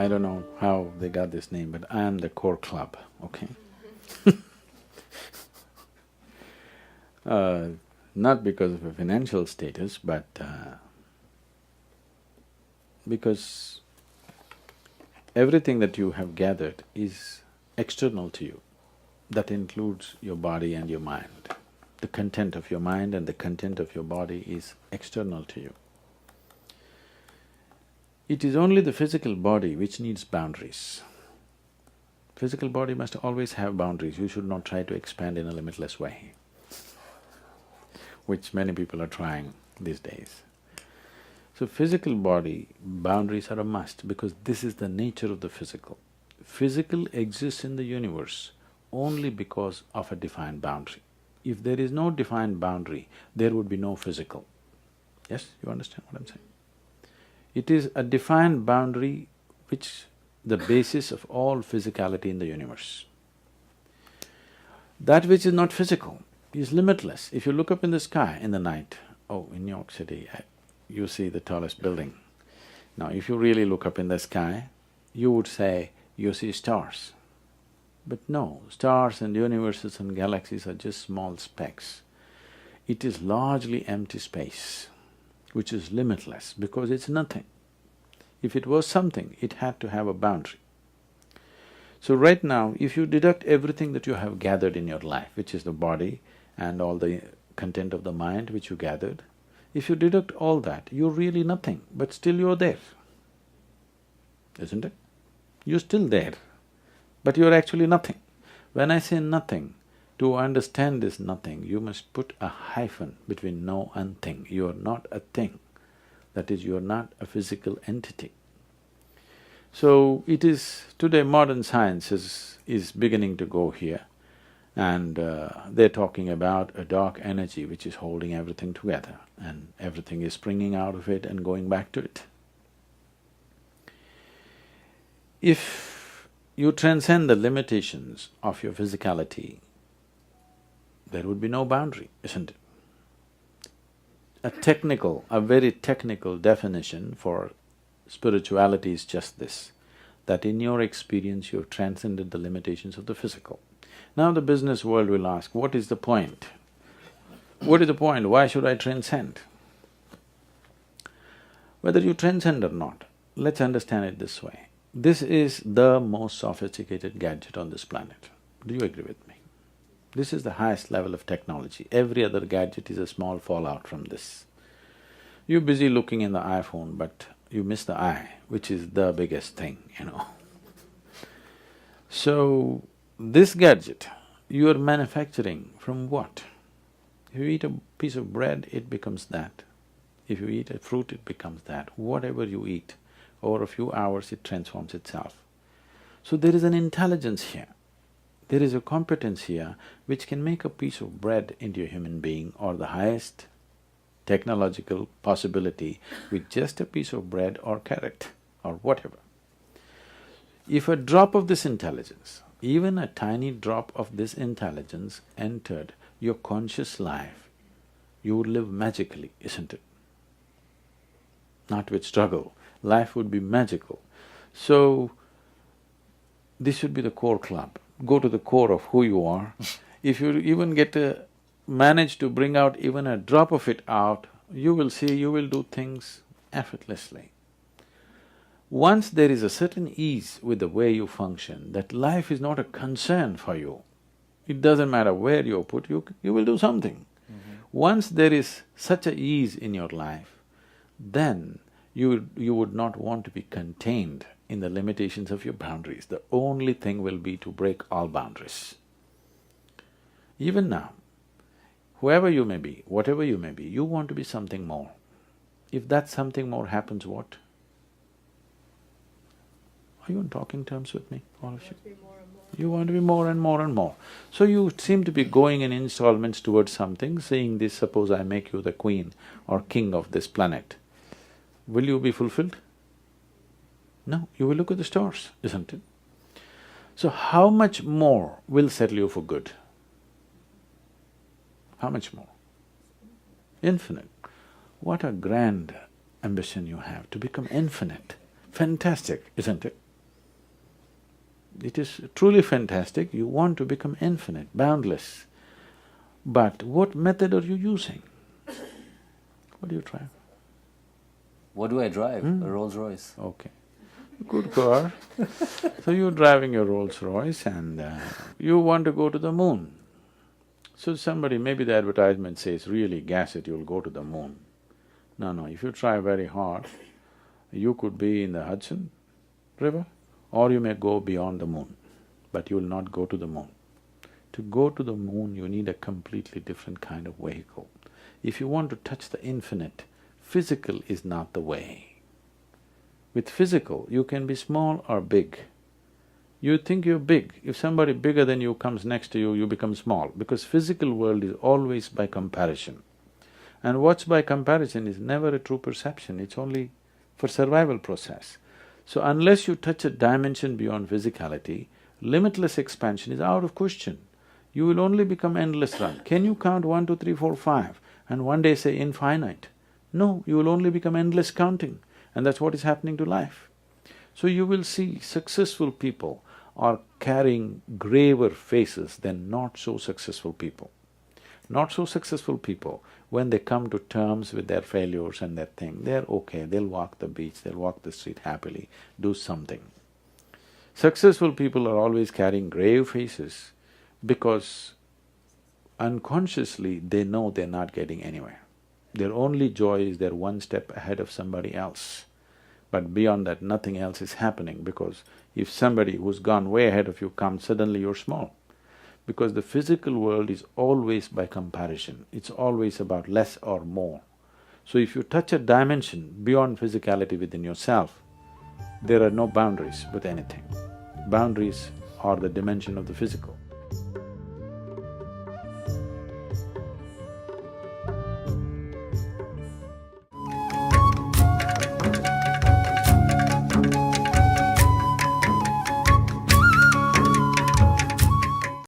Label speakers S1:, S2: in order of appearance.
S1: I don't know how they got this name, but I am the core club, okay? Not because of a financial status, but because everything that you have gathered is external to you. That includes your body and your mind. The content of your mind and the content of your body is external to you. It is only the physical body which needs boundaries. Physical body must always have boundaries, you should not try to expand in a limitless way, which many people are trying these days. So physical body, boundaries are a must because this is the nature of the physical. Physical exists in the universe only because of a defined boundary. If there is no defined boundary, there would be no physical. Yes, you understand what I'm saying? It is a defined boundary which the basis of all physicality in the universe. That which is not physical is limitless. If you look up in the sky in the night, oh, in New York City, you see the tallest building. Now, if you really look up in the sky, you would say you see stars. But no, stars and universes and galaxies are just small specks. It is largely empty space, which is limitless because it's nothing. If it was something, it had to have a boundary. So right now, if you deduct everything that you have gathered in your life, which is the body and all the content of the mind which you gathered, if you deduct all that, you're really nothing, but still you're there, isn't it? You're still there, but you're actually nothing. When I say nothing, to understand this nothing, you must put a hyphen between no and thing. You're not a thing, that is, you're not a physical entity. So it is… today modern science is beginning to go here and they're talking about a dark energy which is holding everything together and everything is springing out of it and going back to it. If you transcend the limitations of your physicality, there would be no boundary, isn't it? A very technical definition for spirituality is just this, that in your experience you've transcended the limitations of the physical. Now the business world will ask, what is the point? What is the point? Why should I transcend? Whether you transcend or not, let's understand it this way. This is the most sophisticated gadget on this planet. Do you agree with me? This is the highest level of technology. Every other gadget is a small fallout from this. You're busy looking in the iPhone, but you miss the eye, which is the biggest thing, you know. So, this gadget, you are manufacturing from what? If you eat a piece of bread, it becomes that. If you eat a fruit, it becomes that. Whatever you eat, over a few hours it transforms itself. So there is an intelligence here. There is a competence here which can make a piece of bread into a human being or the highest technological possibility with just a piece of bread or carrot or whatever. If a drop of this intelligence, even a tiny drop of this intelligence entered your conscious life, you would live magically, isn't it? Not with struggle, life would be magical. So, this should be the core club. Go to the core of who you are. If you even manage to bring out even a drop of it out, you will see you will do things effortlessly. Once there is a certain ease with the way you function, that life is not a concern for you, it doesn't matter where you're put, you will do something. Once there is such a ease in your life, then you would not want to be contained in the limitations of your boundaries. The only thing will be to break all boundaries. Even now, whoever you may be, whatever you may be, you want to be something more. If that something more happens, what? Are you on talking terms with me, all of you? You want to be more and more and more. So you seem to be going in installments towards something, saying this, suppose I make you the queen or king of this planet. Will you be fulfilled? No, you will look at the stars, isn't it? So how much more will settle you for good? How much more? Infinite. What a grand ambition you have, to become infinite. Fantastic, isn't it? It is truly fantastic, you want to become infinite, boundless. But what method are you using? What do you drive?
S2: What do I drive? A Rolls Royce.
S1: Okay. Good car. So you're driving your Rolls Royce and you want to go to the moon. So somebody, maybe the advertisement says, really gas it, you'll go to the moon. No, if you try very hard, you could be in the Hudson River or you may go beyond the moon, but you will not go to the moon. To go to the moon, you need a completely different kind of vehicle. If you want to touch the infinite, physical is not the way. With physical, you can be small or big. You think you're big, if somebody bigger than you comes next to you, you become small, because physical world is always by comparison. And what's by comparison is never a true perception, it's only for survival process. So unless you touch a dimension beyond physicality, limitless expansion is out of question. You will only become endless run. Can you count 1, 2, 3, 4, 5 and one day say infinite? No, you will only become endless counting, and that's what is happening to life. So you will see successful people are carrying graver faces than not so successful people. Not so successful people, when they come to terms with their failures and their thing, they're okay, they'll walk the beach, they'll walk the street happily, do something. Successful people are always carrying grave faces because unconsciously they know they're not getting anywhere. Their only joy is they're one step ahead of somebody else. But beyond that, nothing else is happening, because if somebody who's gone way ahead of you comes, suddenly you're small. Because the physical world is always by comparison, it's always about less or more. So if you touch a dimension beyond physicality within yourself, there are no boundaries with anything. Boundaries are the dimension of the physical.